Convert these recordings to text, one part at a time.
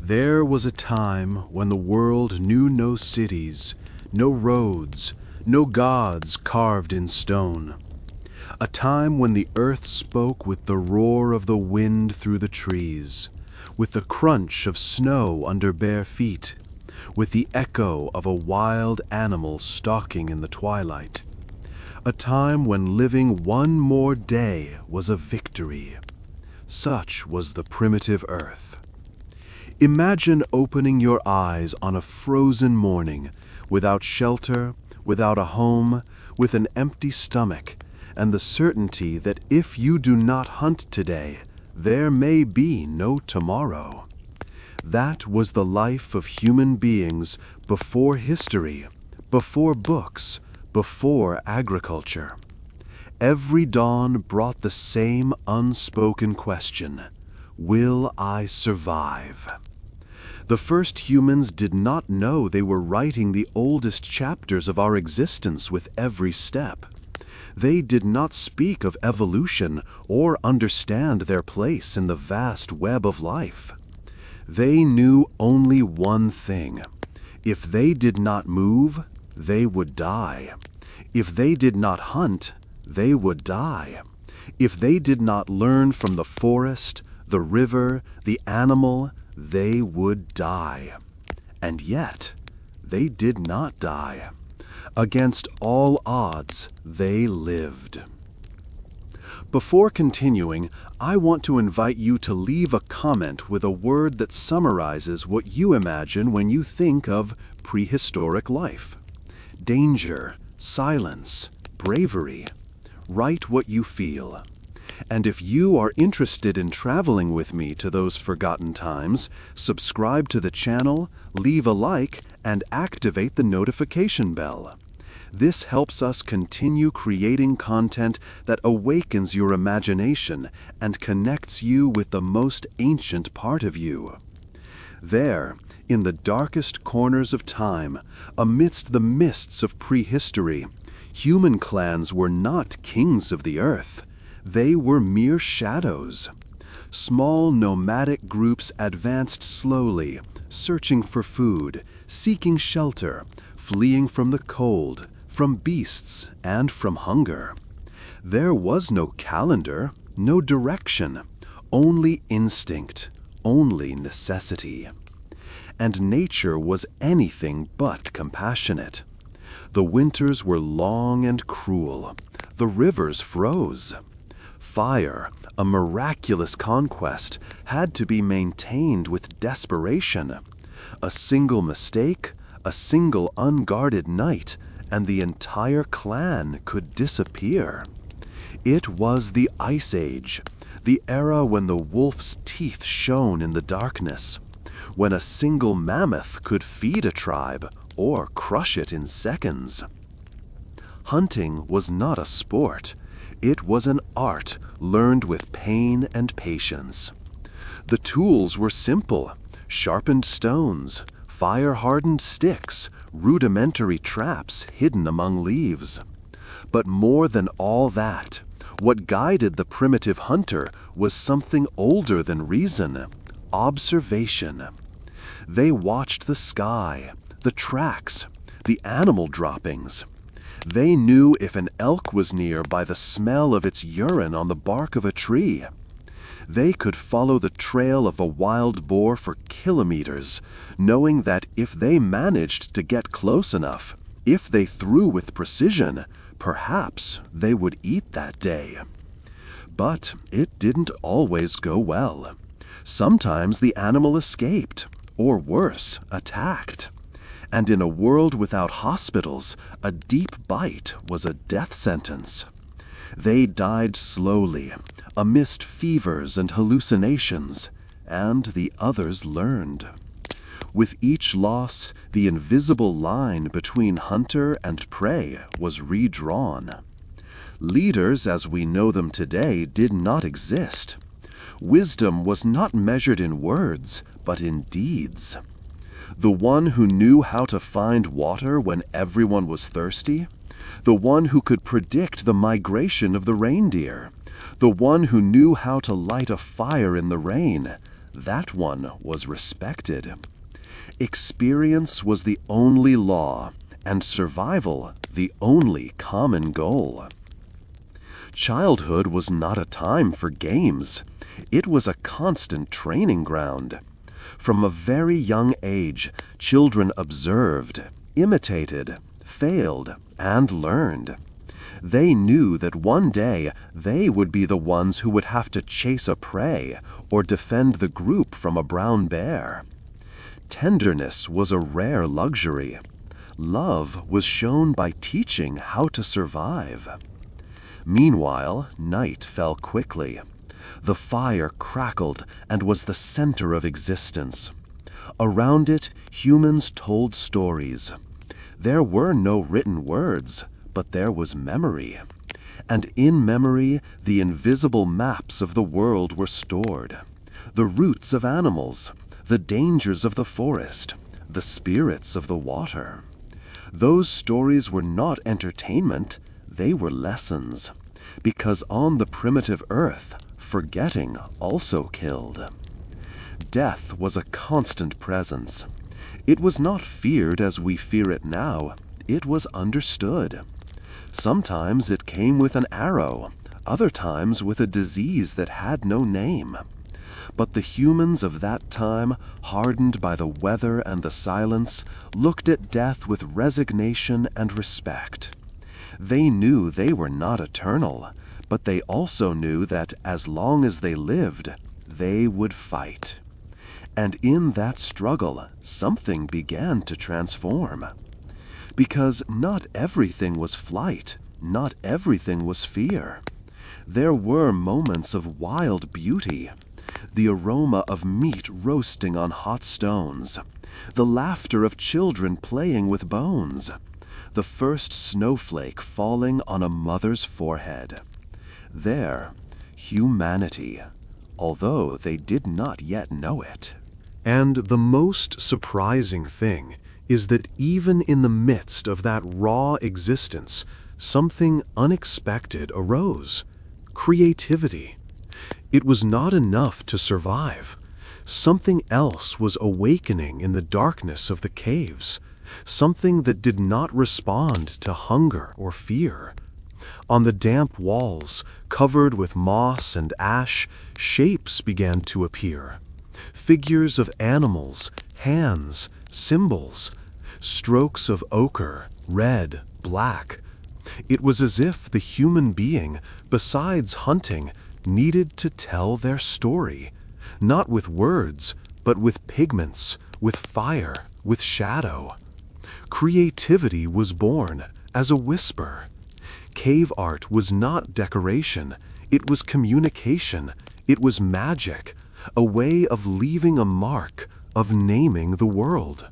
There was a time when the world knew no cities, no roads, no gods carved in stone. A time when the earth spoke with the roar of the wind through the trees, with the crunch of snow under bare feet, with the echo of a wild animal stalking in the twilight. A time when living one more day was a victory. Such was the primitive earth. Imagine opening your eyes on a frozen morning, without shelter, without a home, with an empty stomach, and the certainty that if you do not hunt today, there may be no tomorrow. That was the life of human beings before history, before books, before agriculture. Every dawn brought the same unspoken question: will I survive? The first humans did not know they were writing the oldest chapters of our existence with every step. They did not speak of evolution or understand their place in the vast web of life. They knew only one thing: if they did not move, they would die. If they did not hunt, they would die. If they did not learn from the forest, the river, the animal, they would die. And yet, they did not die. Against all odds, they lived. Before continuing, I want to invite you to leave a comment with a word that summarizes what you imagine when you think of prehistoric life. Danger, silence, bravery. Write what you feel. And if you are interested in traveling with me to those forgotten times, subscribe to the channel, leave a like, and activate the notification bell. This helps us continue creating content that awakens your imagination and connects you with the most ancient part of you. There, in the darkest corners of time, amidst the mists of prehistory, human clans were not kings of the earth. They were mere shadows. Small nomadic groups advanced slowly, searching for food, seeking shelter, fleeing from the cold, from beasts, and from hunger. There was no calendar, no direction, only instinct, only necessity. And nature was anything but compassionate. The winters were long and cruel. The rivers froze. Fire, a miraculous conquest, had to be maintained with desperation. A single mistake, a single unguarded night, and the entire clan could disappear. It was the Ice Age, the era when the wolf's teeth shone in the darkness, when a single mammoth could feed a tribe or crush it in seconds. Hunting was not a sport. It was an art learned with pain and patience. The tools were simple: sharpened stones, fire-hardened sticks, rudimentary traps hidden among leaves. But more than all that, what guided the primitive hunter was something older than reason: observation. They watched the sky, the tracks, the animal droppings. They knew if an elk was near by the smell of its urine on the bark of a tree. They could follow the trail of a wild boar for kilometers, knowing that if they managed to get close enough, if they threw with precision, perhaps they would eat that day. But it didn't always go well. Sometimes the animal escaped, or worse, attacked. And in a world without hospitals, a deep bite was a death sentence. They died slowly, amidst fevers and hallucinations, and the others learned. With each loss, the invisible line between hunter and prey was redrawn. Leaders as we know them today did not exist. Wisdom was not measured in words, but in deeds. The one who knew how to find water when everyone was thirsty, the one who could predict the migration of the reindeer, the one who knew how to light a fire in the rain, that one was respected. Experience was the only law, and survival the only common goal. Childhood was not a time for games. It was a constant training ground. From a very young age, children observed, imitated, failed, and learned. They knew that one day they would be the ones who would have to chase a prey or defend the group from a brown bear. Tenderness was a rare luxury. Love was shown by teaching how to survive. Meanwhile, night fell quickly. The fire crackled and was the center of existence. Around it, humans told stories. There were no written words, but there was memory. And in memory, the invisible maps of the world were stored. The roots of animals, the dangers of the forest, the spirits of the water. Those stories were not entertainment, they were lessons. Because on the primitive earth, forgetting also killed. Death was a constant presence. It was not feared as we fear it now, it was understood. Sometimes it came with an arrow, other times with a disease that had no name. But the humans of that time, hardened by the weather and the silence, looked at death with resignation and respect. They knew they were not eternal, but they also knew that as long as they lived, they would fight. And in that struggle, something began to transform. Because not everything was flight, not everything was fear. There were moments of wild beauty. The aroma of meat roasting on hot stones, the laughter of children playing with bones, the first snowflake falling on a mother's forehead. There, humanity, although they did not yet know it. And the most surprising thing is that even in the midst of that raw existence, something unexpected arose: creativity. It was not enough to survive. Something else was awakening in the darkness of the caves, something that did not respond to hunger or fear. On the damp walls, covered with moss and ash, shapes began to appear. Figures of animals, hands, symbols, strokes of ochre, red, black. It was as if the human being, besides hunting, needed to tell their story, not with words, but with pigments, with fire, with shadow. Creativity was born as a whisper. Cave art was not decoration, it was communication, it was magic, a way of leaving a mark, of naming the world.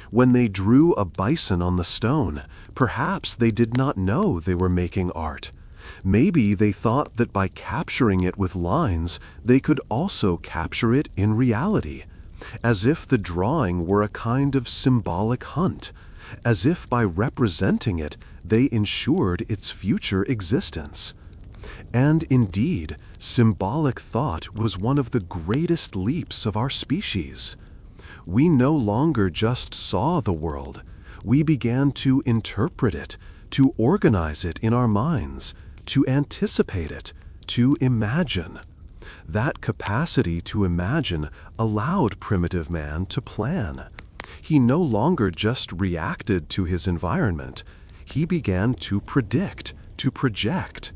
When they drew a bison on the stone, perhaps they did not know they were making art. Maybe they thought that by capturing it with lines, they could also capture it in reality, as if the drawing were a kind of symbolic hunt, as if by representing it, they ensured its future existence. And indeed, symbolic thought was one of the greatest leaps of our species. We no longer just saw the world, we began to interpret it, to organize it in our minds, to anticipate it, to imagine. That capacity to imagine allowed primitive man to plan. He no longer just reacted to his environment. He began to predict, to project.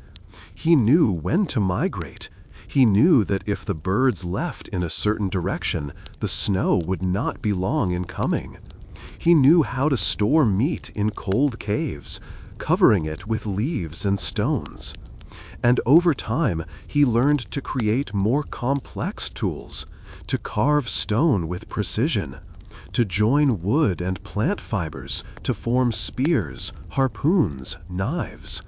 He knew when to migrate. He knew that if the birds left in a certain direction, the snow would not be long in coming. He knew how to store meat in cold caves, covering it with leaves and stones. And over time, he learned to create more complex tools, to carve stone with precision, to join wood and plant fibers to form spears, harpoons, knives.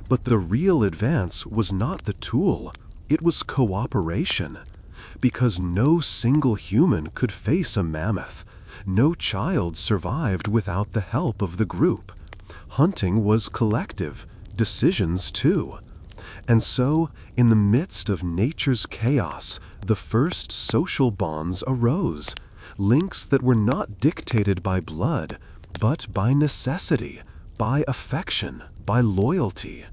But the real advance was not the tool, it was cooperation. Because no single human could face a mammoth, no child survived without the help of the group. Hunting was collective, decisions too. And so, in the midst of nature's chaos, the first social bonds arose, links that were not dictated by blood, but by necessity, by affection, by loyalty.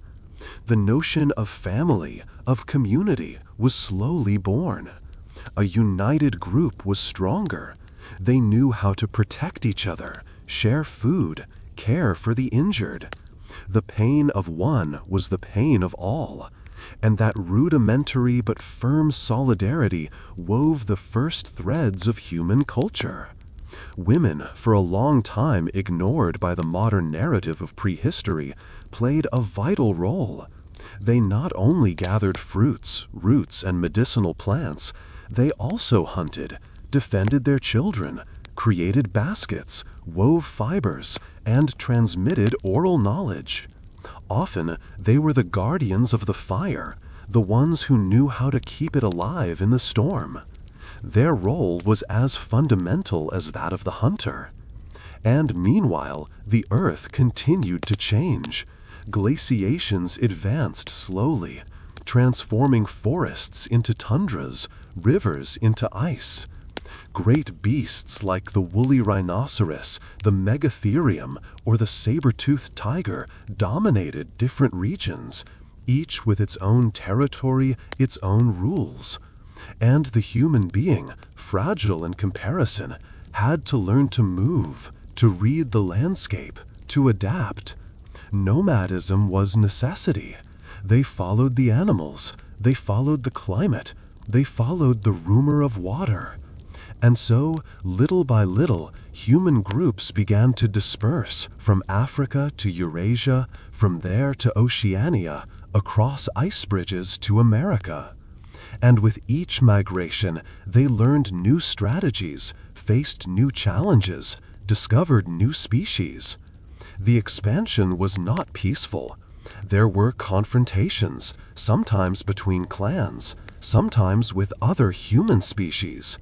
The notion of family, of community, was slowly born. A united group was stronger. They knew how to protect each other, share food, care for the injured. The pain of one was the pain of all, and that rudimentary but firm solidarity wove the first threads of human culture. Women, for a long time ignored by the modern narrative of prehistory, played a vital role. They not only gathered fruits, roots, and medicinal plants, they also hunted, defended their children, created baskets, wove fibers, and transmitted oral knowledge. Often, they were the guardians of the fire, the ones who knew how to keep it alive in the storm. Their role was as fundamental as that of the hunter. And meanwhile, the earth continued to change. Glaciations advanced slowly, transforming forests into tundras, rivers into ice. Great beasts like the woolly rhinoceros, the megatherium, or the saber-toothed tiger dominated different regions, each with its own territory, its own rules. And the human being, fragile in comparison, had to learn to move, to read the landscape, to adapt. Nomadism was necessity. They followed the animals, they followed the climate, they followed the rumor of water. And so, little by little, human groups began to disperse from Africa to Eurasia, from there to Oceania, across ice bridges to America. And with each migration, they learned new strategies, faced new challenges, discovered new species. The expansion was not peaceful. There were confrontations, sometimes between clans, sometimes with other human species.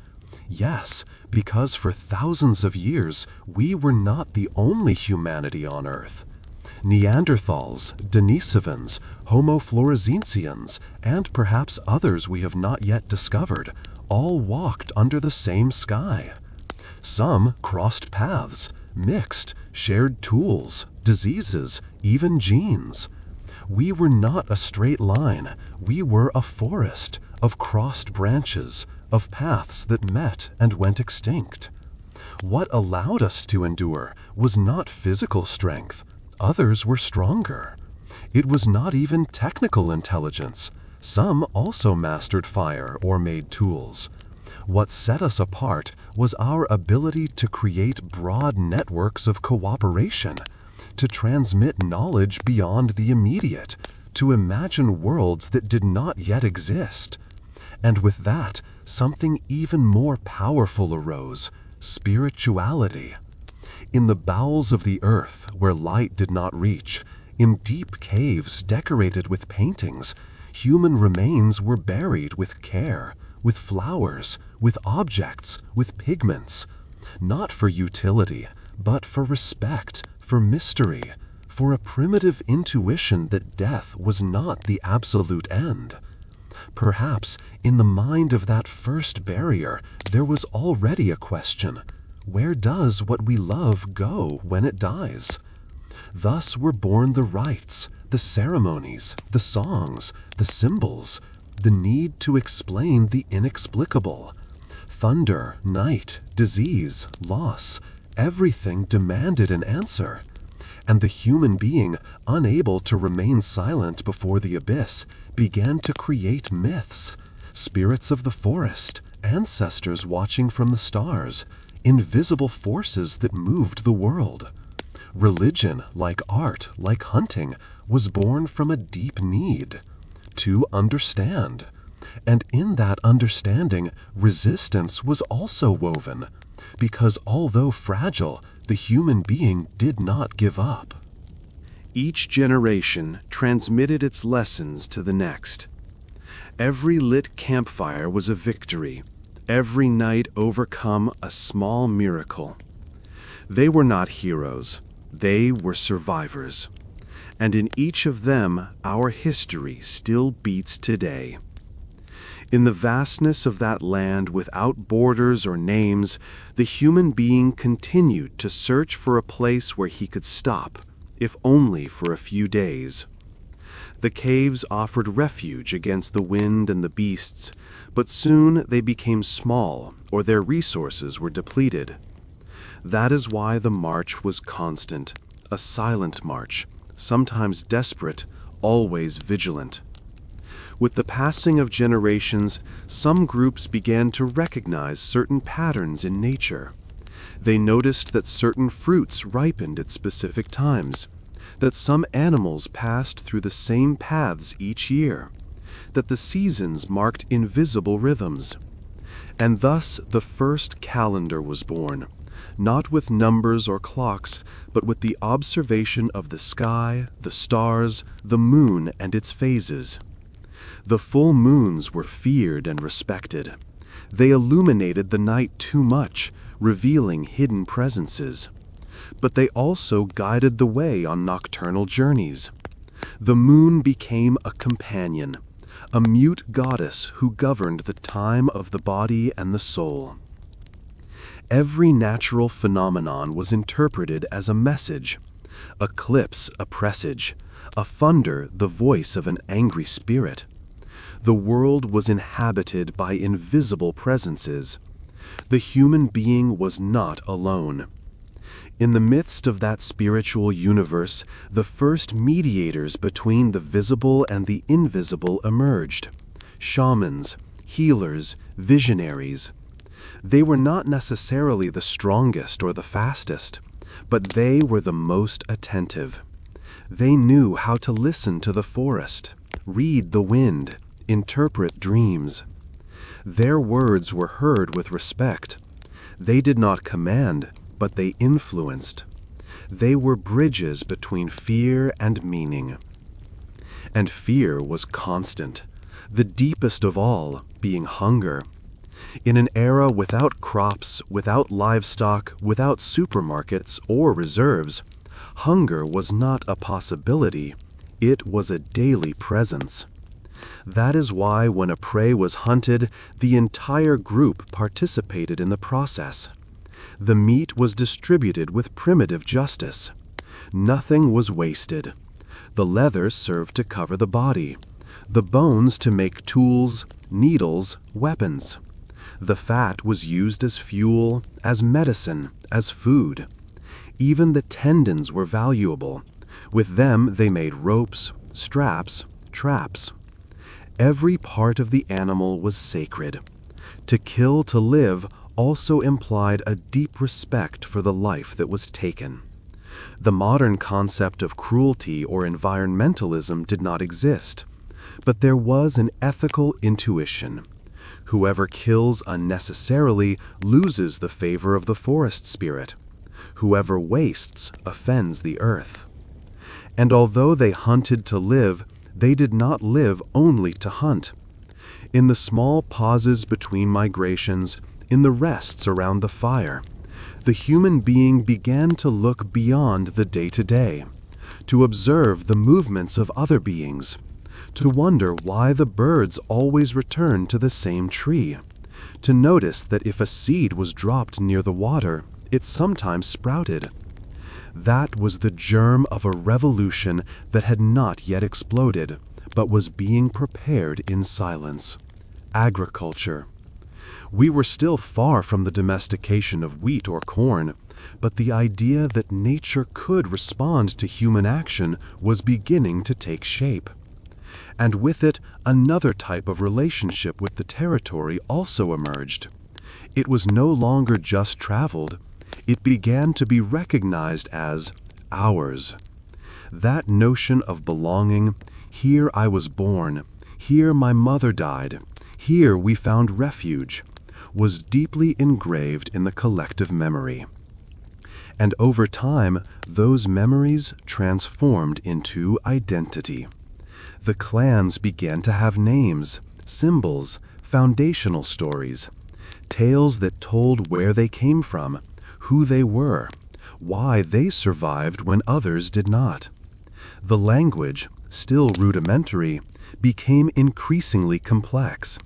Yes, because for thousands of years, we were not the only humanity on Earth. Neanderthals, Denisovans, Homo floresiensians, and perhaps others we have not yet discovered, all walked under the same sky. Some crossed paths, mixed, shared tools, diseases, even genes. We were not a straight line, we were a forest of crossed branches, of paths that met and went extinct. What allowed us to endure was not physical strength. Others were stronger. It was not even technical intelligence. Some also mastered fire or made tools. What set us apart was our ability to create broad networks of cooperation, to transmit knowledge beyond the immediate, to imagine worlds that did not yet exist. And with that, something even more powerful arose: spirituality. In the bowels of the earth, where light did not reach, in deep caves decorated with paintings, human remains were buried with care, with flowers, with objects, with pigments, not for utility, but for respect, for mystery, for a primitive intuition that death was not the absolute end. Perhaps in the mind of that first barrier there was already a question: where does what we love go when it dies? Thus were born the rites, the ceremonies, the songs, the symbols, the need to explain the inexplicable. Thunder, night, disease, loss, everything demanded an answer. And the human being, unable to remain silent before the abyss, began to create myths, spirits of the forest, ancestors watching from the stars, invisible forces that moved the world. Religion, like art, like hunting, was born from a deep need to understand. And in that understanding, resistance was also woven, because although fragile, the human being did not give up. Each generation transmitted its lessons to the next. Every lit campfire was a victory, every night overcome a small miracle. They were not heroes, they were survivors. and in each of them our history still beats today. In the vastness of that land without borders or names, the human being continued to search for a place where he could stop, if only for a few days. The caves offered refuge against the wind and the beasts, but soon they became small or their resources were depleted. That is why the march was constant, a silent march, sometimes desperate, always vigilant. With the passing of generations, some groups began to recognize certain patterns in nature. They noticed that certain fruits ripened at specific times, that some animals passed through the same paths each year, that the seasons marked invisible rhythms. And thus the first calendar was born, not with numbers or clocks, but with the observation of the sky, the stars, the moon and its phases. The full moons were feared and respected. They illuminated the night too much, revealing hidden presences. But they also guided the way on nocturnal journeys. The moon became a companion, a mute goddess who governed the time of the body and the soul. Every natural phenomenon was interpreted as a message. Eclipse a presage, a thunder the voice of an angry spirit. The world was inhabited by invisible presences. The human being was not alone. In the midst of that spiritual universe, the first mediators between the visible and the invisible emerged. Shamans, healers, visionaries. They were not necessarily the strongest or the fastest, but they were the most attentive. They knew how to listen to the forest, read the wind, interpret dreams. Their words were heard with respect. They did not command, but they influenced. They were bridges between fear and meaning. And fear was constant, the deepest of all being hunger. In an era without crops, without livestock, without supermarkets or reserves, hunger was not a possibility, it was a daily presence. That is why when a prey was hunted, the entire group participated in the process. The meat was distributed with primitive justice. Nothing was wasted. The leather served to cover the body, the bones to make tools, needles, weapons. The fat was used as fuel, as medicine, as food. Even the tendons were valuable. With them they made ropes, straps, traps. Every part of the animal was sacred. To kill to live also implied a deep respect for the life that was taken. The modern concept of cruelty or environmentalism did not exist, but there was an ethical intuition. Whoever kills unnecessarily loses the favor of the forest spirit. Whoever wastes offends the earth. And although they hunted to live, they did not live only to hunt. In the small pauses between migrations, in the rests around the fire, the human being began to look beyond the day-to-day, to observe the movements of other beings, to wonder why the birds always return to the same tree, to notice that if a seed was dropped near the water, it sometimes sprouted. That was the germ of a revolution that had not yet exploded, but was being prepared in silence. Agriculture. We were still far from the domestication of wheat or corn, but the idea that nature could respond to human action was beginning to take shape. And with it, another type of relationship with the territory also emerged. It was no longer just traveled. It began to be recognized as ours. That notion of belonging, here I was born, here my mother died, here we found refuge, was deeply engraved in the collective memory. And over time, those memories transformed into identity. The clans began to have names, symbols, foundational stories, tales that told where they came from, who they were, why they survived when others did not. The language, still rudimentary, became increasingly complex.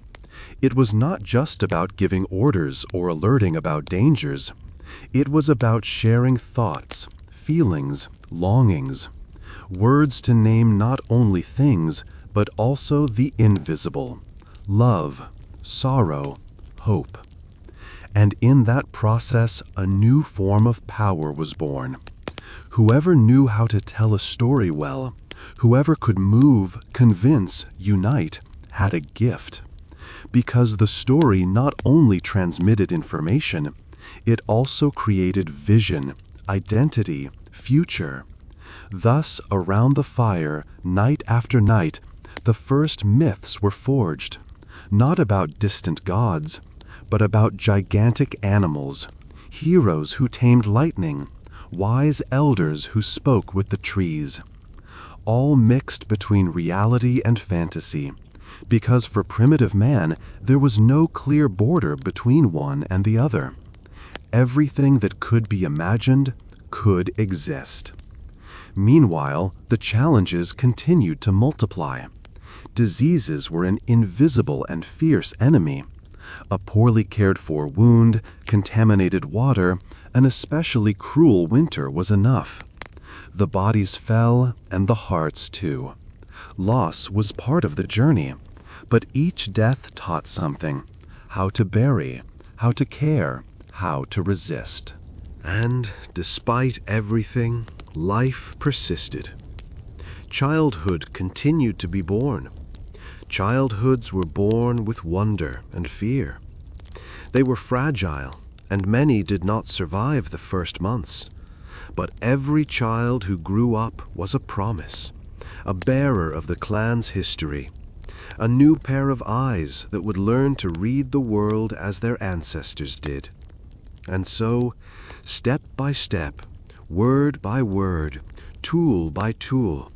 It was not just about giving orders or alerting about dangers. It was about sharing thoughts, feelings, longings. Words to name not only things, but also the invisible. Love, sorrow, hope. And in that process, a new form of power was born. Whoever knew how to tell a story well, whoever could move, convince, unite, had a gift. Because the story not only transmitted information, it also created vision, identity, future. Thus, around the fire, night after night, the first myths were forged, not about distant gods, but about gigantic animals, heroes who tamed lightning, wise elders who spoke with the trees, all mixed between reality and fantasy, because for primitive man there was no clear border between one and the other. Everything that could be imagined could exist. Meanwhile, the challenges continued to multiply. Diseases were an invisible and fierce enemy. A poorly cared for wound, contaminated water, an especially cruel winter was enough. The bodies fell, and the hearts too. Loss was part of the journey, but each death taught something: how to bury, how to care, how to resist. And despite everything, life persisted. Childhood continued to be born. Childhoods were born with wonder and fear. They were fragile, and many did not survive the first months. But every child who grew up was a promise, a bearer of the clan's history, a new pair of eyes that would learn to read the world as their ancestors did. And so, step by step, word by word, tool by tool,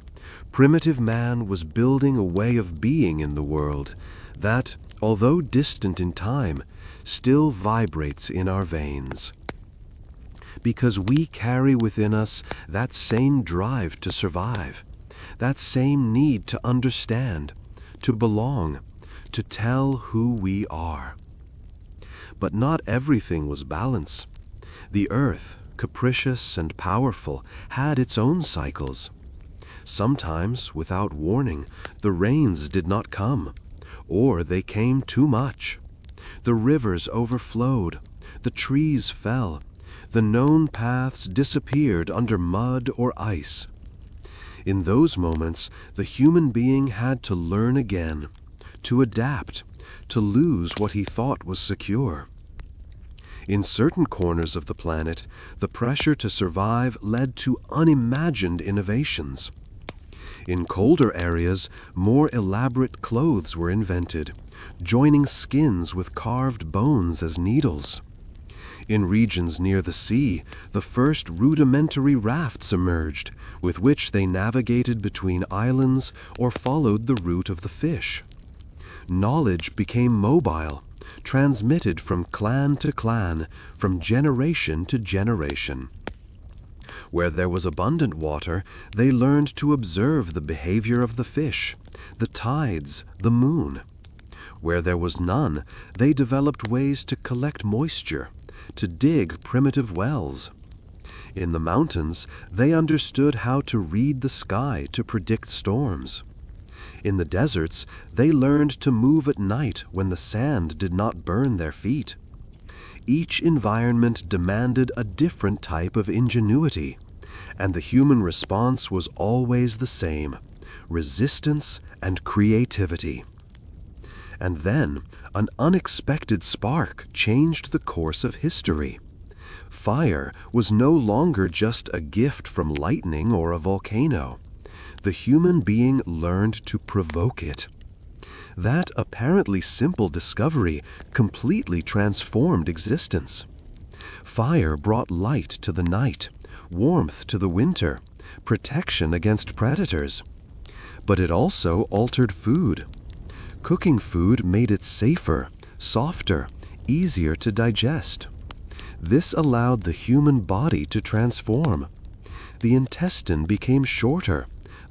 primitive man was building a way of being in the world that, although distant in time, still vibrates in our veins. Because we carry within us that same drive to survive, that same need to understand, to belong, to tell who we are. But not everything was balance. The earth, capricious and powerful, had its own cycles. Sometimes, without warning, the rains did not come, or they came too much. The rivers overflowed, the trees fell, the known paths disappeared under mud or ice. In those moments, the human being had to learn again, to adapt, to lose what he thought was secure. In certain corners of the planet, the pressure to survive led to unimagined innovations. In colder areas, more elaborate clothes were invented, joining skins with carved bones as needles. In regions near the sea, the first rudimentary rafts emerged, with which they navigated between islands or followed the route of the fish. Knowledge became mobile, transmitted from clan to clan, from generation to generation. Where there was abundant water, they learned to observe the behavior of the fish, the tides, the moon. Where there was none, they developed ways to collect moisture, to dig primitive wells. In the mountains, they understood how to read the sky to predict storms. In the deserts, they learned to move at night when the sand did not burn their feet. Each environment demanded a different type of ingenuity, and the human response was always the same: resistance and creativity. And then, an unexpected spark changed the course of history. Fire was no longer just a gift from lightning or a volcano. The human being learned to provoke it. That apparently simple discovery completely transformed existence. Fire brought light to the night, warmth to the winter, protection against predators. But it also altered food. Cooking food made it safer, softer, easier to digest. This allowed the human body to transform. The intestine became shorter,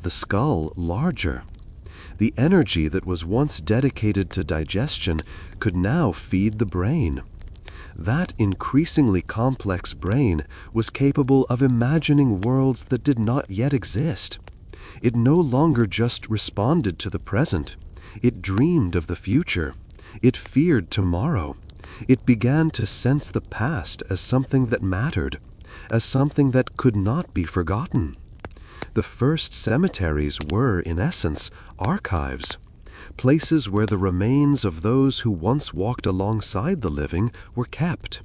the skull larger. The energy that was once dedicated to digestion could now feed the brain. That increasingly complex brain was capable of imagining worlds that did not yet exist. It no longer just responded to the present. It dreamed of the future. It feared tomorrow. It began to sense the past as something that mattered, as something that could not be forgotten. The first cemeteries were, in essence, archives, places where the remains of those who once walked alongside the living were kept.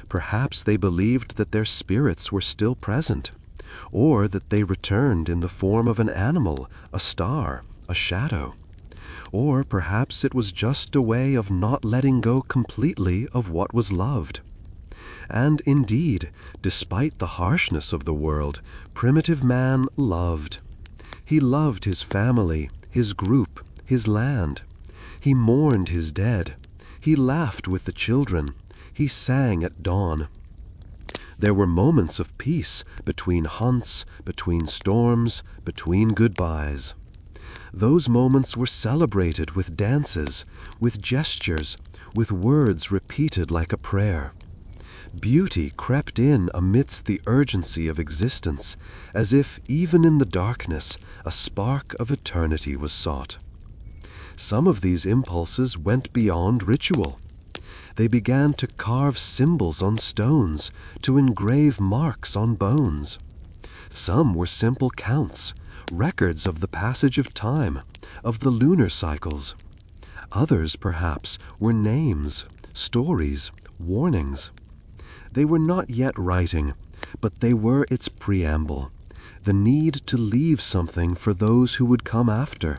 Perhaps they believed that their spirits were still present, or that they returned in the form of an animal, a star, a shadow. Or perhaps it was just a way of not letting go completely of what was loved. And indeed, despite the harshness of the world, primitive man loved. He loved his family, his group, his land. He mourned his dead. He laughed with the children. He sang at dawn. There were moments of peace between hunts, between storms, between goodbyes. Those moments were celebrated with dances, with gestures, with words repeated like a prayer. Beauty crept in amidst the urgency of existence, as if even in the darkness a spark of eternity was sought. Some of these impulses went beyond ritual. They began to carve symbols on stones, to engrave marks on bones. Some were simple counts, records of the passage of time, of the lunar cycles. Others, perhaps, were names, stories, warnings. They were not yet writing, but they were its preamble, the need to leave something for those who would come after,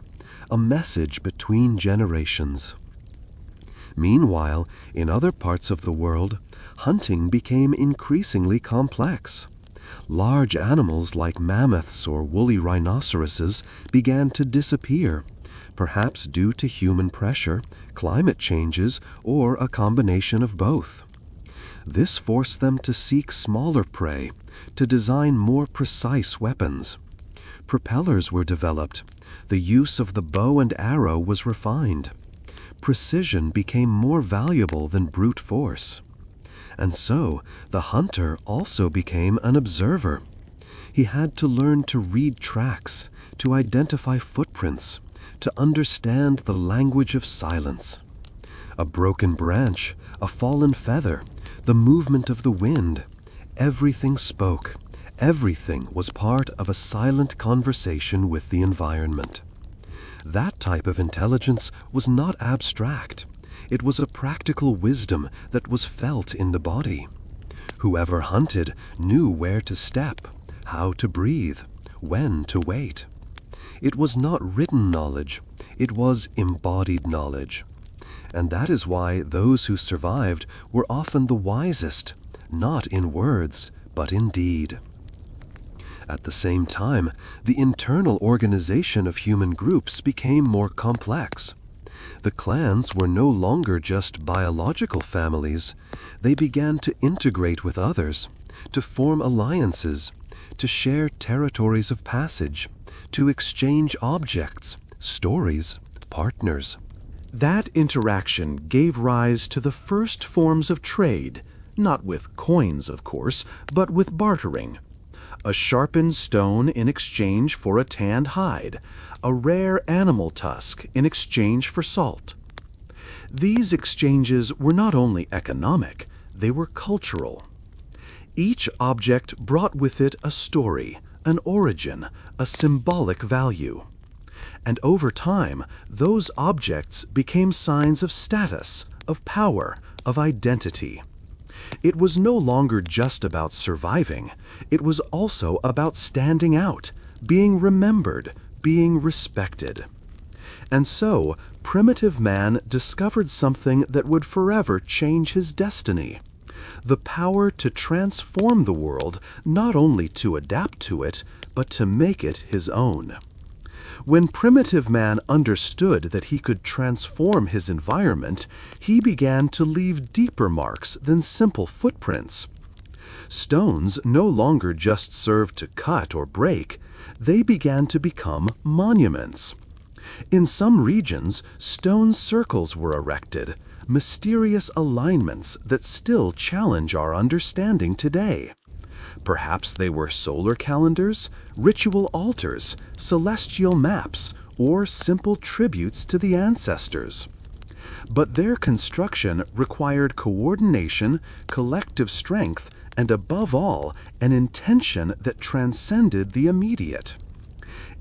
a message between generations. Meanwhile, in other parts of the world, hunting became increasingly complex. Large animals like mammoths or woolly rhinoceroses began to disappear, perhaps due to human pressure, climate changes, or a combination of both. This forced them to seek smaller prey, to design more precise weapons. Propellers were developed. The use of the bow and arrow was refined. Precision became more valuable than brute force. And so, the hunter also became an observer. He had to learn to read tracks, to identify footprints, to understand the language of silence. A broken branch, a fallen feather, the movement of the wind, everything spoke. Everything was part of a silent conversation with the environment. That type of intelligence was not abstract. It was a practical wisdom that was felt in the body. Whoever hunted knew where to step, how to breathe, when to wait. It was not written knowledge, it was embodied knowledge. And that is why those who survived were often the wisest, not in words, but in deed. At the same time, the internal organization of human groups became more complex. The clans were no longer just biological families. They began to integrate with others, to form alliances, to share territories of passage, to exchange objects, stories, partners. That interaction gave rise to the first forms of trade, not with coins, of course, but with bartering. A sharpened stone in exchange for a tanned hide, a rare animal tusk in exchange for salt. These exchanges were not only economic, they were cultural. Each object brought with it a story, an origin, a symbolic value. And over time, those objects became signs of status, of power, of identity. It was no longer just about surviving. It was also about standing out, being remembered, being respected. And so, primitive man discovered something that would forever change his destiny: the power to transform the world, not only to adapt to it, but to make it his own. When primitive man understood that he could transform his environment, he began to leave deeper marks than simple footprints. Stones no longer just served to cut or break, They began to become monuments. In some regions, stone circles were erected, mysterious alignments that still challenge our understanding today. Perhaps they were solar calendars, ritual altars, celestial maps, or simple tributes to the ancestors. But their construction required coordination, collective strength, and above all, an intention that transcended the immediate.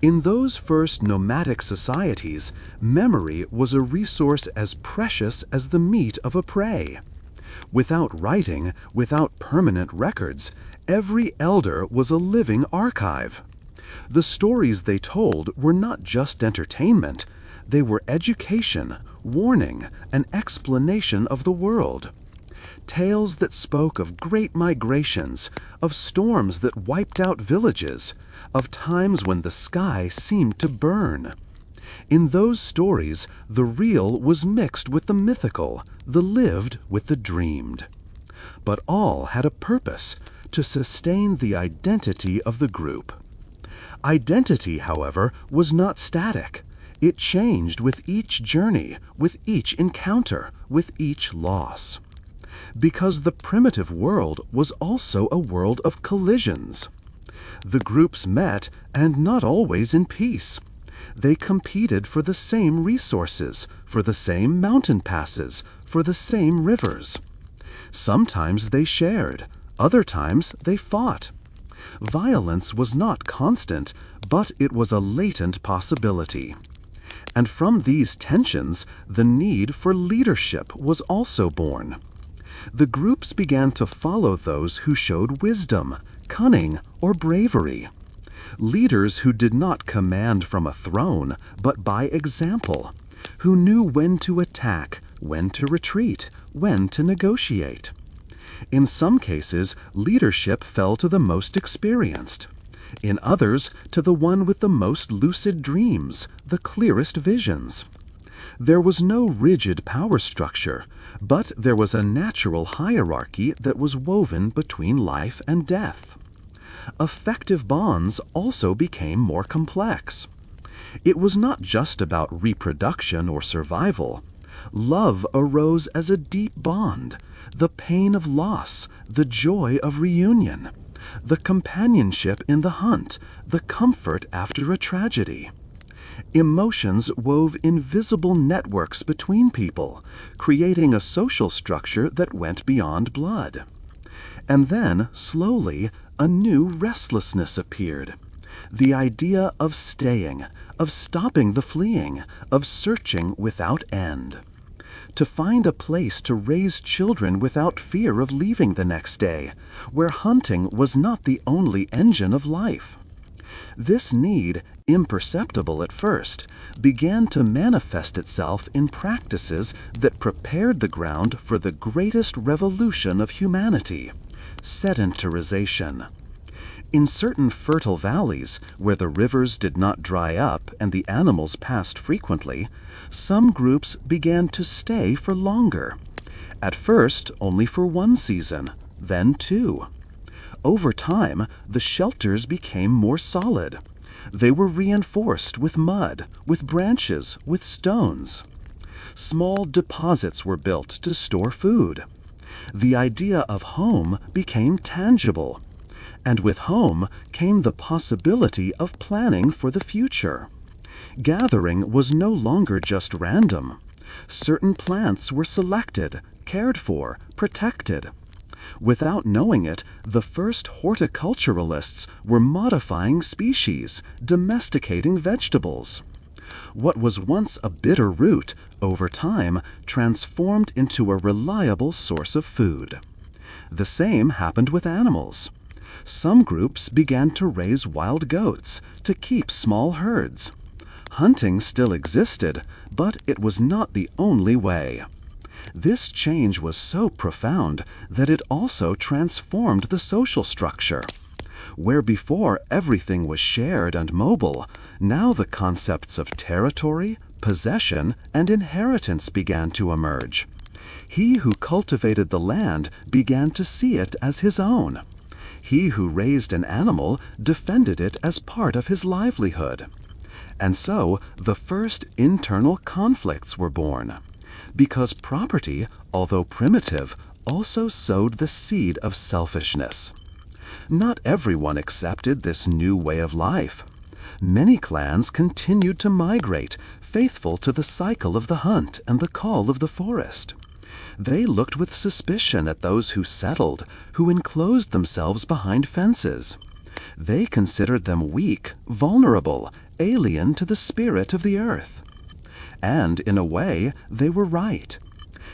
In those first nomadic societies, memory was a resource as precious as the meat of a prey. Without writing, without permanent records, every elder was a living archive. The stories they told were not just entertainment, they were education, warning, an explanation of the world. Tales that spoke of great migrations, of storms that wiped out villages, of times when the sky seemed to burn. In those stories, the real was mixed with the mythical, the lived with the dreamed. But all had a purpose, to sustain the identity of the group. Identity, however, was not static. It changed with each journey, with each encounter, with each loss. Because the primitive world was also a world of collisions. The groups met, and not always in peace. They competed for the same resources, for the same mountain passes, for the same rivers. Sometimes they shared, other times they fought. Violence was not constant, but it was a latent possibility. And from these tensions, the need for leadership was also born. The groups began to follow those who showed wisdom, cunning, or bravery. Leaders who did not command from a throne, but by example, who knew when to attack, when to retreat, when to negotiate. In some cases, leadership fell to the most experienced. In others, to the one with the most lucid dreams, the clearest visions. There was no rigid power structure, but there was a natural hierarchy that was woven between life and death. Affective bonds also became more complex. It was not just about reproduction or survival. Love arose as a deep bond, the pain of loss, the joy of reunion, the companionship in the hunt, the comfort after a tragedy. Emotions wove invisible networks between people, creating a social structure that went beyond blood. And then, slowly, a new restlessness appeared. The idea of staying, of stopping the fleeing, of searching without end. To find a place to raise children without fear of leaving the next day, where hunting was not the only engine of life. This need, imperceptible at first, began to manifest itself in practices that prepared the ground for the greatest revolution of humanity: sedentarization. In certain fertile valleys, where the rivers did not dry up and the animals passed frequently, some groups began to stay for longer. At first, only for one season, then two. Over time, the shelters became more solid. They were reinforced with mud, with branches, with stones. Small deposits were built to store food. The idea of home became tangible. And with home came the possibility of planning for the future. Gathering was no longer just random. Certain plants were selected, cared for, protected. Without knowing it, the first horticulturalists were modifying species, domesticating vegetables. What was once a bitter root, over time, transformed into a reliable source of food. The same happened with animals. Some groups began to raise wild goats to keep small herds. Hunting still existed, but it was not the only way. This change was so profound that it also transformed the social structure. Where before everything was shared and mobile, now the concepts of territory, possession, and inheritance began to emerge. He who cultivated the land began to see it as his own. He who raised an animal defended it as part of his livelihood. And so the first internal conflicts were born, because property, although primitive, also sowed the seed of selfishness. Not everyone accepted this new way of life. Many clans continued to migrate, faithful to the cycle of the hunt and the call of the forest. They looked with suspicion at those who settled, who enclosed themselves behind fences. They considered them weak, vulnerable, alien to the spirit of the earth. And in a way, they were right.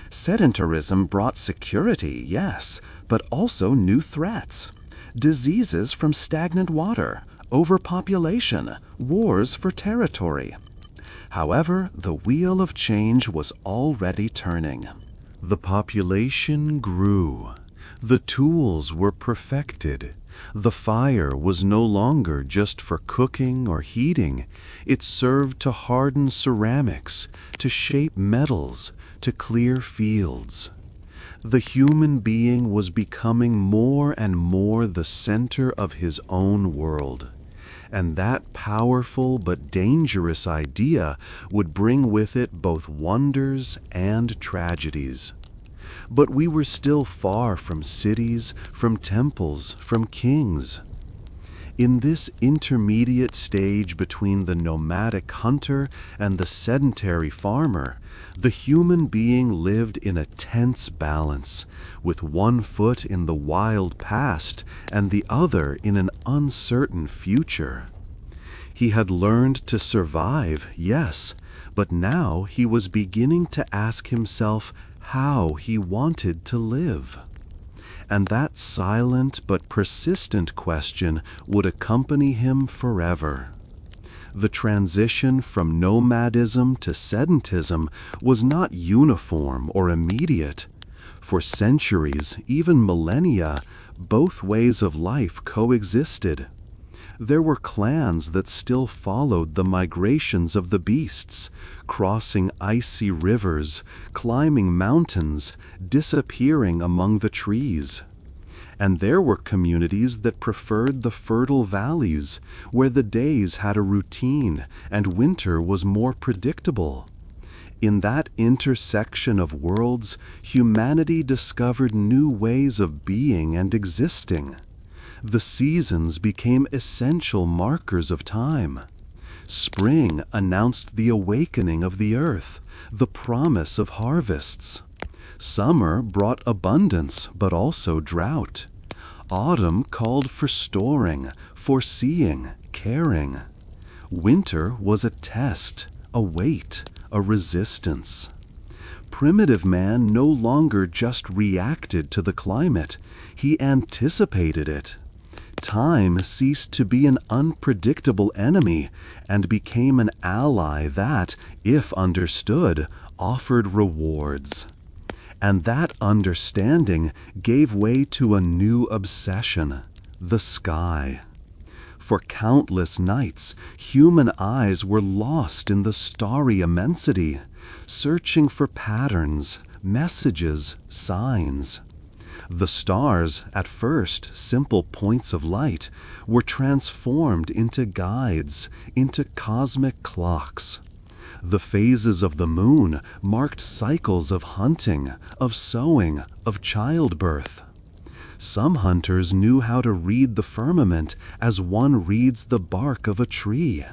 Sedentarism brought security, yes, but also new threats. Diseases from stagnant water, overpopulation, wars for territory. However, the wheel of change was already turning. The population grew. The tools were perfected. The fire was no longer just for cooking or heating. It served to harden ceramics, to shape metals, to clear fields. The human being was becoming more and more the center of his own world. And that powerful but dangerous idea would bring with it both wonders and tragedies. But we were still far from cities, from temples, from kings. In this intermediate stage between the nomadic hunter and the sedentary farmer, the human being lived in a tense balance, with one foot in the wild past and the other in an uncertain future. He had learned to survive, yes, but now he was beginning to ask himself how he wanted to live. And that silent but persistent question would accompany him forever. The transition from nomadism to sedentism was not uniform or immediate. For centuries, even millennia, both ways of life coexisted. There were clans that still followed the migrations of the beasts, crossing icy rivers, climbing mountains, disappearing among the trees. And there were communities that preferred the fertile valleys, where the days had a routine and winter was more predictable. In that intersection of worlds, humanity discovered new ways of being and existing. The seasons became essential markers of time. Spring announced the awakening of the earth, the promise of harvests. Summer brought abundance, but also drought. Autumn called for storing, foreseeing, caring. Winter was a test, a weight, a resistance. Primitive man no longer just reacted to the climate, he anticipated it. Time ceased to be an unpredictable enemy and became an ally that, if understood, offered rewards. And that understanding gave way to a new obsession, the sky. For countless nights, human eyes were lost in the starry immensity, searching for patterns, messages, signs. The stars, at first simple points of light, were transformed into guides, into cosmic clocks. The phases of the moon marked cycles of hunting, of sowing, of childbirth. Some hunters knew how to read the firmament as one reads the bark of a tree.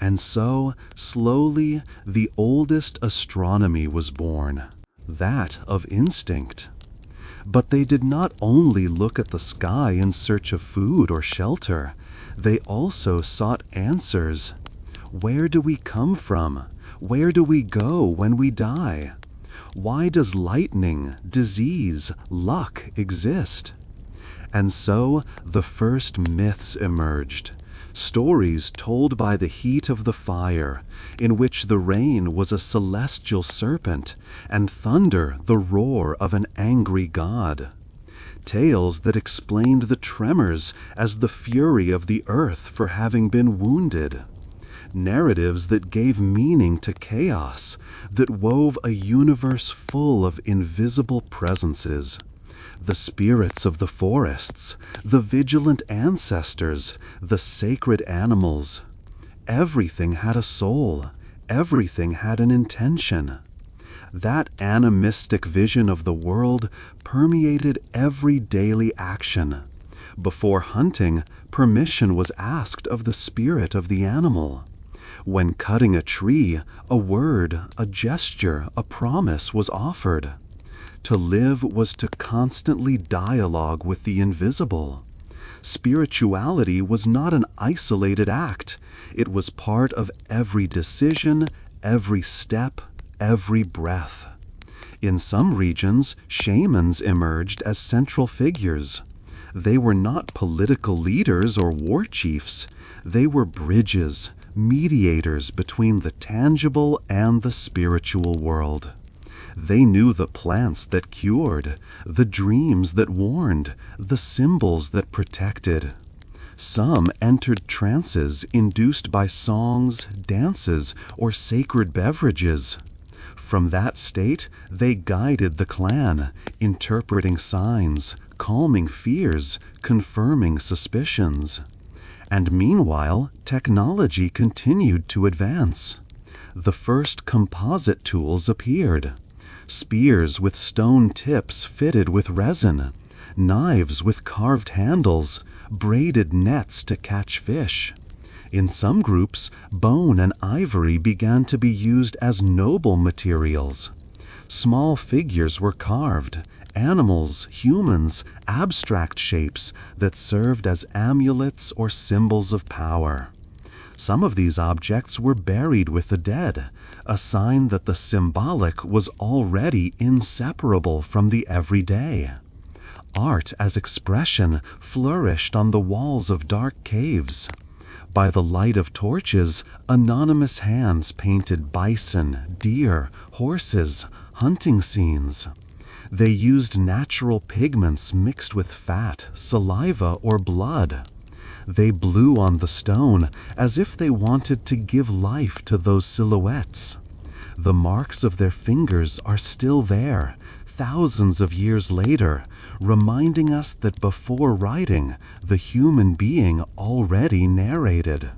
And so, slowly, the oldest astronomy was born, that of instinct. But they did not only look at the sky in search of food or shelter, they also sought answers. Where do we come from? Where do we go when we die? Why does lightning, disease, luck exist? And so the first myths emerged. Stories told by the heat of the fire, in which the rain was a celestial serpent, and thunder the roar of an angry god. Tales that explained the tremors as the fury of the earth for having been wounded. Narratives that gave meaning to chaos, that wove a universe full of invisible presences. The spirits of the forests, the vigilant ancestors, the sacred animals. Everything had a soul. Everything had an intention. That animistic vision of the world permeated every daily action. Before hunting, permission was asked of the spirit of the animal. When cutting a tree, a word, a gesture, a promise was offered. To live was to constantly dialogue with the invisible. Spirituality was not an isolated act. It was part of every decision, every step, every breath. In some regions, shamans emerged as central figures. They were not political leaders or war chiefs. They were bridges, mediators between the tangible and the spiritual world. They knew the plants that cured, the dreams that warned, the symbols that protected. Some entered trances induced by songs, dances, or sacred beverages. From that state, they guided the clan, interpreting signs, calming fears, confirming suspicions. And meanwhile, technology continued to advance. The first composite tools appeared. Spears with stone tips fitted with resin, knives with carved handles, braided nets to catch fish. In some groups, bone and ivory began to be used as noble materials. Small figures were carved, animals, humans, abstract shapes that served as amulets or symbols of power. Some of these objects were buried with the dead, a sign that the symbolic was already inseparable from the everyday. Art as expression flourished on the walls of dark caves. By the light of torches, anonymous hands painted bison, deer, horses, hunting scenes. They used natural pigments mixed with fat, saliva, or blood. They blew on the stone as if they wanted to give life to those silhouettes. The marks of their fingers are still there, thousands of years later, reminding us that before writing, the human being already narrated.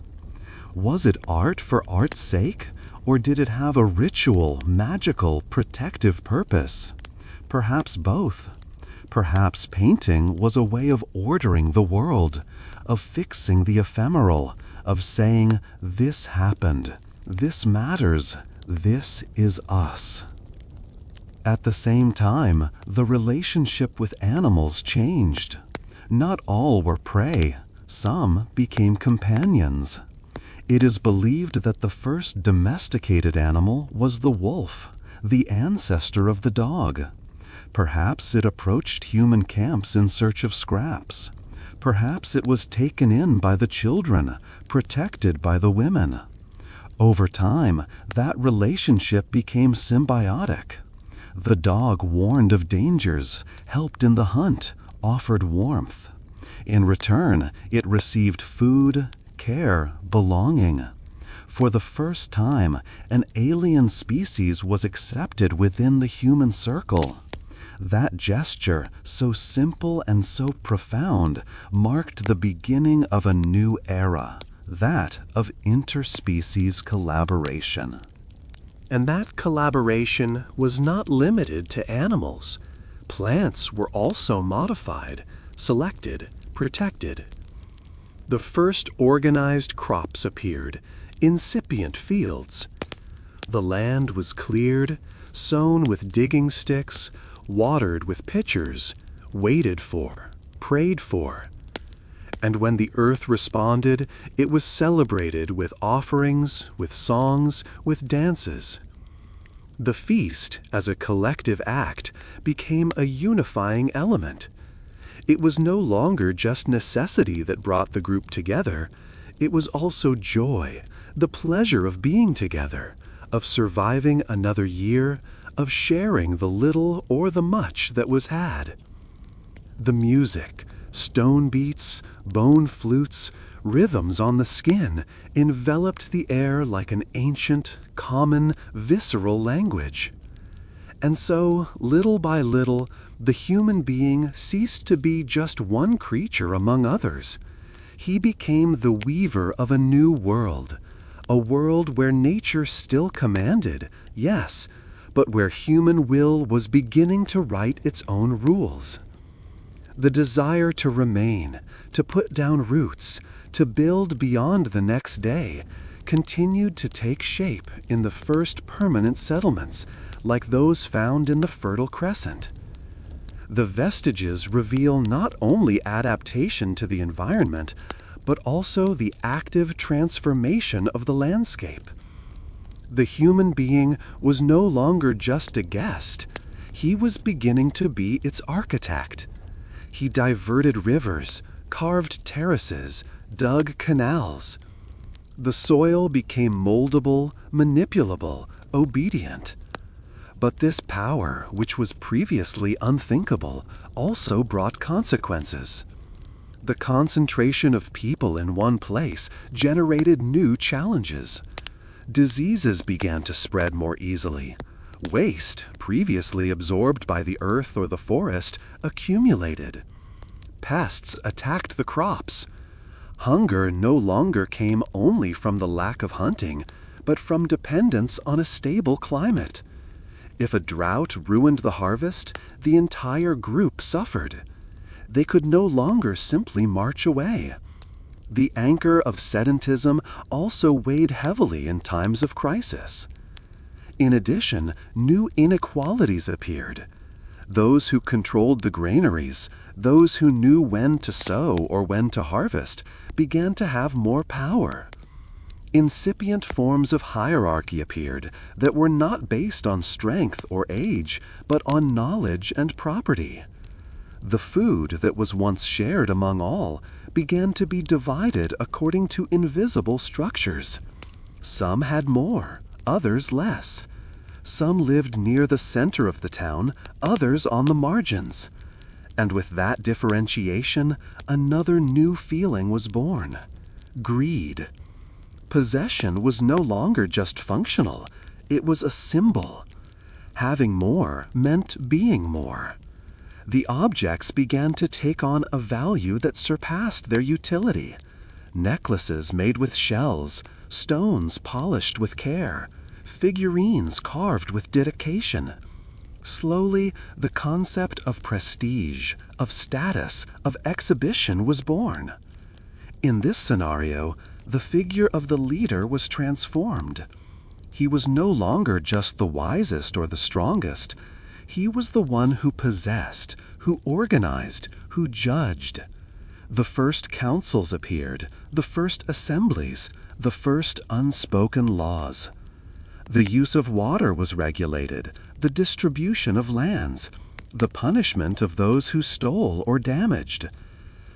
Was it art for art's sake, or did it have a ritual, magical, protective purpose? Perhaps both. Perhaps painting was a way of ordering the world, of fixing the ephemeral, of saying, this happened, this matters, this is us. At the same time, the relationship with animals changed. Not all were prey. Some became companions. It is believed that the first domesticated animal was the wolf, the ancestor of the dog. Perhaps it approached human camps in search of scraps. Perhaps it was taken in by the children, protected by the women. Over time, that relationship became symbiotic. The dog warned of dangers, helped in the hunt, offered warmth. In return, it received food, care, belonging. For the first time, an alien species was accepted within the human circle. That gesture, so simple and so profound, marked the beginning of a new era, that of interspecies collaboration. And that collaboration was not limited to animals. Plants were also modified, selected, protected. The first organized crops appeared, incipient fields. The land was cleared, sown with digging sticks, watered with pitchers, waited for, prayed for. And when the earth responded, it was celebrated with offerings, with songs, with dances. The feast, as a collective act, became a unifying element. It was no longer just necessity that brought the group together. It was also joy, the pleasure of being together, of surviving another year, of sharing the little or the much that was had. The music, stone beats, bone flutes, rhythms on the skin, enveloped the air like an ancient, common, visceral language. And so, little by little, the human being ceased to be just one creature among others. He became the weaver of a new world, a world where nature still commanded, yes, but where human will was beginning to write its own rules. The desire to remain, to put down roots, to build beyond the next day, continued to take shape in the first permanent settlements, like those found in the Fertile Crescent. The vestiges reveal not only adaptation to the environment, but also the active transformation of the landscape. The human being was no longer just a guest. He was beginning to be its architect. He diverted rivers, carved terraces, dug canals. The soil became moldable, manipulable, obedient. But this power, which was previously unthinkable, also brought consequences. The concentration of people in one place generated new challenges. Diseases began to spread more easily. Waste, previously absorbed by the earth or the forest, accumulated. Pests attacked the crops. Hunger no longer came only from the lack of hunting, but from dependence on a stable climate. If a drought ruined the harvest, the entire group suffered. They could no longer simply march away. The anchor of sedentism also weighed heavily in times of crisis. In addition, new inequalities appeared. Those who controlled the granaries, those who knew when to sow or when to harvest, began to have more power. Incipient forms of hierarchy appeared that were not based on strength or age, but on knowledge and property. The food that was once shared among all began to be divided according to invisible structures. Some had more, others less. Some lived near the center of the town, others on the margins. And with that differentiation, another new feeling was born: greed. Possession was no longer just functional, it was a symbol. Having more meant being more. The objects began to take on a value that surpassed their utility. Necklaces made with shells, stones polished with care, figurines carved with dedication. Slowly, the concept of prestige, of status, of exhibition was born. In this scenario, the figure of the leader was transformed. He was no longer just the wisest or the strongest. He was the one who possessed, who organized, who judged. The first councils appeared, the first assemblies, the first unspoken laws. The use of water was regulated, the distribution of lands, the punishment of those who stole or damaged.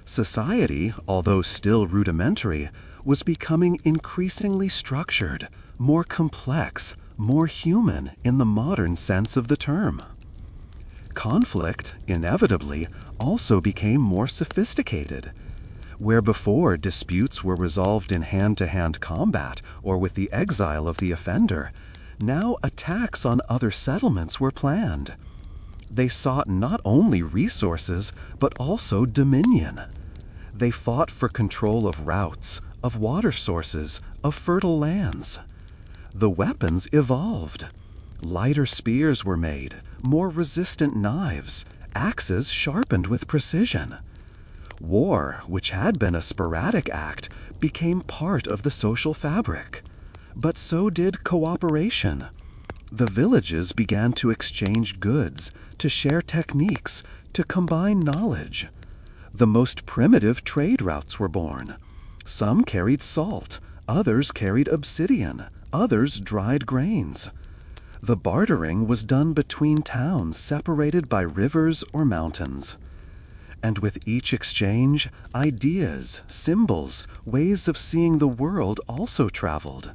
Society, although still rudimentary, was becoming increasingly structured, more complex, more human in the modern sense of the term. Conflict, inevitably, also became more sophisticated. Where before disputes were resolved in hand-to-hand combat or with the exile of the offender, now attacks on other settlements were planned. They sought not only resources, but also dominion. They fought for control of routes, of water sources, of fertile lands. The weapons evolved. Lighter spears were made, more resistant knives, axes sharpened with precision. War, which had been a sporadic act, became part of the social fabric. But so did cooperation. The villages began to exchange goods, to share techniques, to combine knowledge. The most primitive trade routes were born. Some carried salt, others carried obsidian, others dried grains. The bartering was done between towns separated by rivers or mountains. And with each exchange, ideas, symbols, ways of seeing the world also traveled.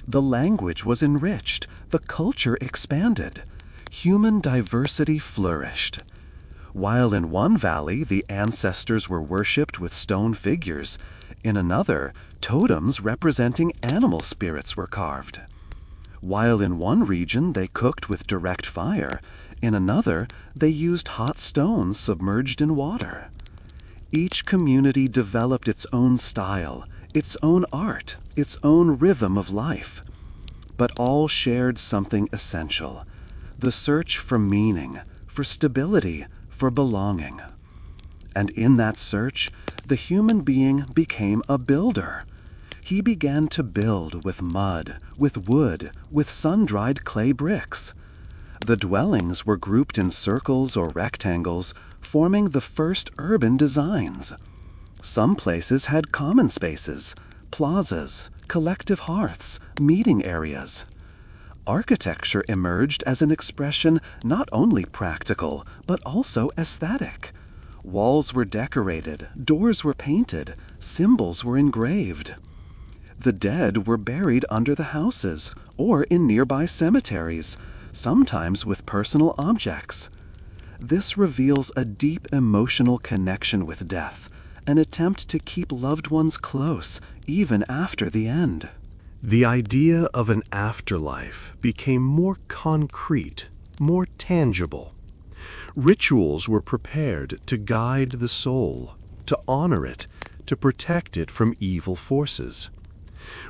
The language was enriched, the culture expanded. Human diversity flourished. While in one valley the ancestors were worshipped with stone figures, in another, totems representing animal spirits were carved. While in one region they cooked with direct fire, In another, they used hot stones submerged in water. Each community developed its own style, its own art, its own rhythm of life. But all shared something essential: the search for meaning, for stability, for belonging. And in that search, the human being became a builder. He began to build with mud, with wood, with sun-dried clay bricks. The dwellings were grouped in circles or rectangles, forming the first urban designs. Some places had common spaces, plazas, collective hearths, meeting areas. Architecture emerged as an expression not only practical, but also aesthetic. Walls were decorated, doors were painted, symbols were engraved. The dead were buried under the houses or in nearby cemeteries, sometimes with personal objects. This reveals a deep emotional connection with death, an attempt to keep loved ones close even after the end. The idea of an afterlife became more concrete, more tangible. Rituals were prepared to guide the soul, to honor it, to protect it from evil forces.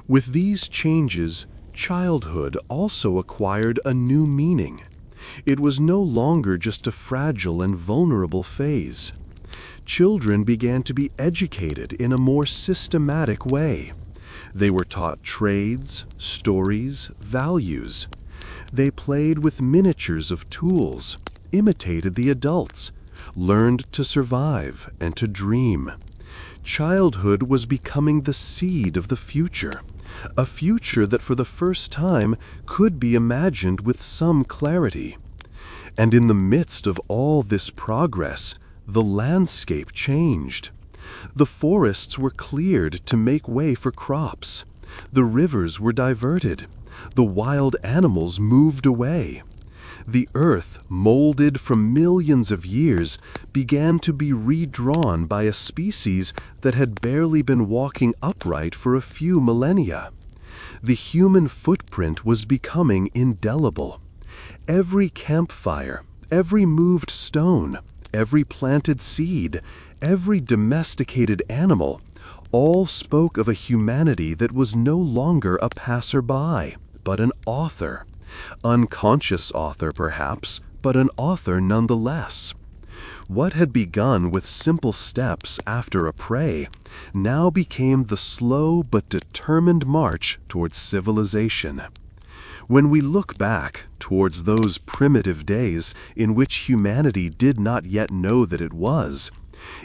With these changes, childhood also acquired a new meaning. It was no longer just a fragile and vulnerable phase. Children began to be educated in a more systematic way. They were taught trades, stories, values. They played with miniatures of tools, imitated the adults, learned to survive and to dream. Childhood was becoming the seed of the future, a future that for the first time could be imagined with some clarity. And in the midst of all this progress, the landscape changed. The forests were cleared to make way for crops. The rivers were diverted. The wild animals moved away. The earth, molded from millions of years, began to be redrawn by a species that had barely been walking upright for a few millennia. The human footprint was becoming indelible. Every campfire, every moved stone, every planted seed, every domesticated animal, all spoke of a humanity that was no longer a passerby, but an author. Unconscious author, perhaps, but an author nonetheless. What had begun with simple steps after a prey now became the slow but determined march towards civilization. When we look back towards those primitive days in which humanity did not yet know that it was,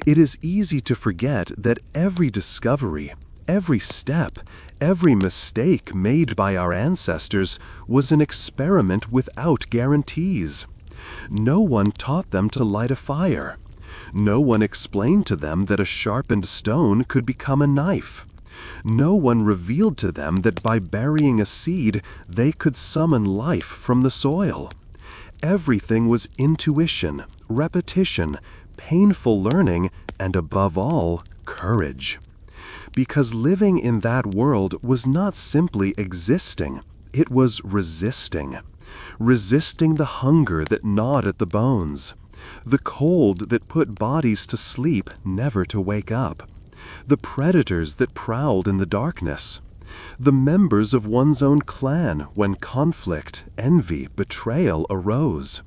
it is easy to forget that every discovery, every step, every mistake made by our ancestors was an experiment without guarantees. No one taught them to light a fire. No one explained to them that a sharpened stone could become a knife. No one revealed to them that by burying a seed, they could summon life from the soil. Everything was intuition, repetition, painful learning, and above all, courage. Because living in that world was not simply existing, it was resisting. Resisting the hunger that gnawed at the bones, the cold that put bodies to sleep never to wake up, the predators that prowled in the darkness, the members of one's own clan when conflict, envy, betrayal arose,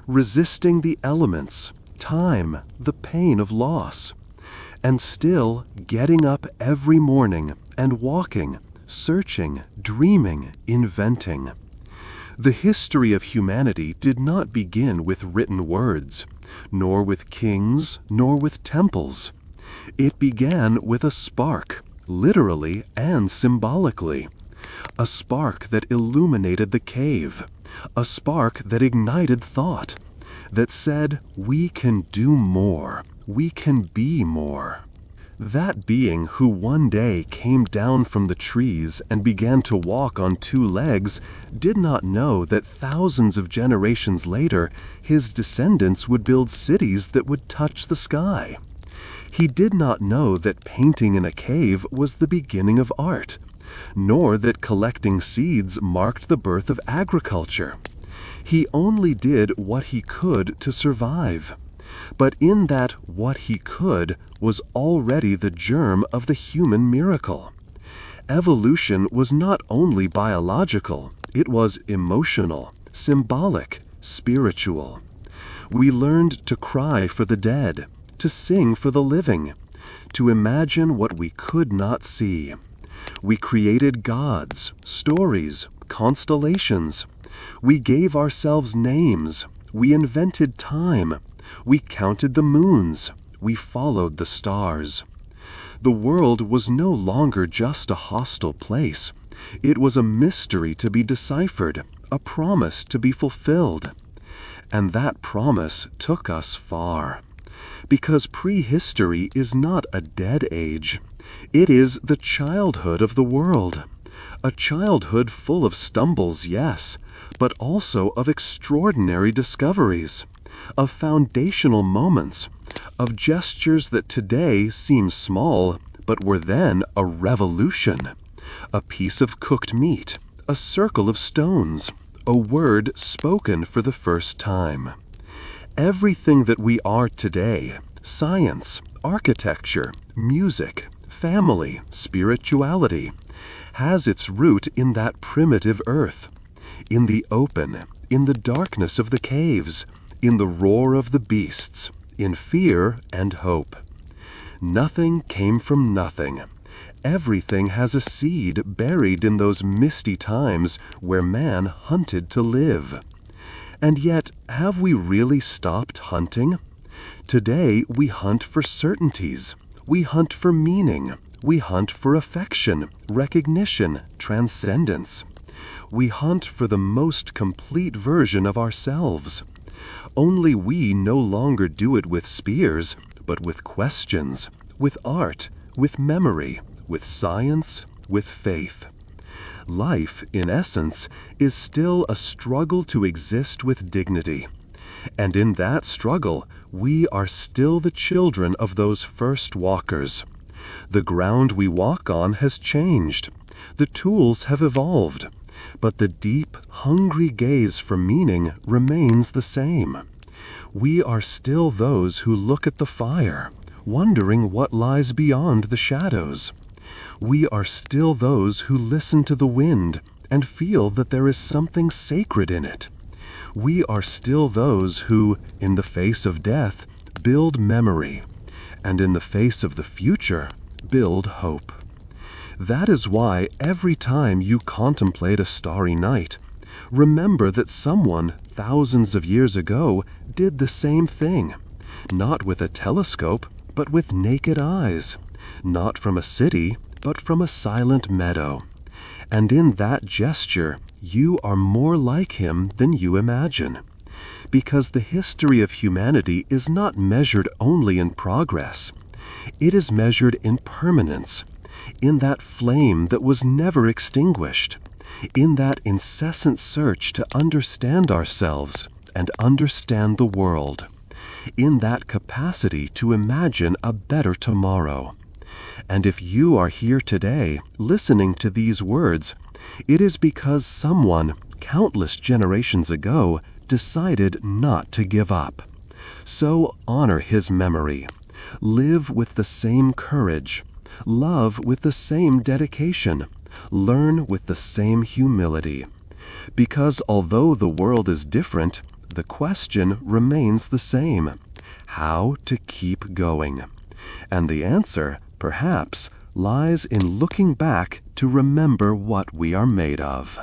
resisting the elements, time, the pain of loss, and still getting up every morning and walking, searching, dreaming, inventing. The history of humanity did not begin with written words, nor with kings, nor with temples. It began with a spark, literally and symbolically. A spark that illuminated the cave, a spark that ignited thought, that said, we can do more, we can be more. That being who one day came down from the trees and began to walk on two legs did not know that thousands of generations later his descendants would build cities that would touch the sky. He did not know that painting in a cave was the beginning of art, nor that collecting seeds marked the birth of agriculture. He only did what he could to survive. But in that what he could was already the germ of the human miracle. Evolution was not only biological, it was emotional, symbolic, spiritual. We learned to cry for the dead, to sing for the living, to imagine what we could not see. We created gods, stories, constellations. We gave ourselves names. We invented time. We counted the moons. We followed the stars. The world was no longer just a hostile place. It was a mystery to be deciphered, a promise to be fulfilled. And that promise took us far. Because prehistory is not a dead age. It is the childhood of the world. A childhood full of stumbles, yes, but also of extraordinary discoveries, of foundational moments, of gestures that today seem small, but were then a revolution. A piece of cooked meat, a circle of stones, a word spoken for the first time. Everything that we are today, science, architecture, music, family, spirituality, has its root in that primitive earth, in the open, in the darkness of the caves, in the roar of the beasts, in fear and hope. Nothing came from nothing. Everything has a seed buried in those misty times where man hunted to live. And yet, have we really stopped hunting? Today we hunt for certainties. We hunt for meaning. We hunt for affection, recognition, transcendence. We hunt for the most complete version of ourselves. Only we no longer do it with spears, but with questions, with art, with memory, with science, with faith. Life, in essence, is still a struggle to exist with dignity. And in that struggle, we are still the children of those first walkers. The ground we walk on has changed. The tools have evolved. But the deep, hungry gaze for meaning remains the same. We are still those who look at the fire, wondering what lies beyond the shadows. We are still those who listen to the wind and feel that there is something sacred in it. We are still those who, in the face of death, build memory, and in the face of the future, build hope. That is why every time you contemplate a starry night, remember that someone thousands of years ago did the same thing, not with a telescope, but with naked eyes, not from a city, but from a silent meadow. And in that gesture, you are more like him than you imagine. Because the history of humanity is not measured only in progress. It is measured in permanence, in that flame that was never extinguished, in that incessant search to understand ourselves and understand the world, in that capacity to imagine a better tomorrow. And if you are here today listening to these words, it is because someone, countless generations ago, decided not to give up. So honor his memory. Live with the same courage. Love with the same dedication. Learn with the same humility. Because although the world is different, the question remains the same: how to keep going. And the answer, perhaps, lies in looking back to remember what we are made of.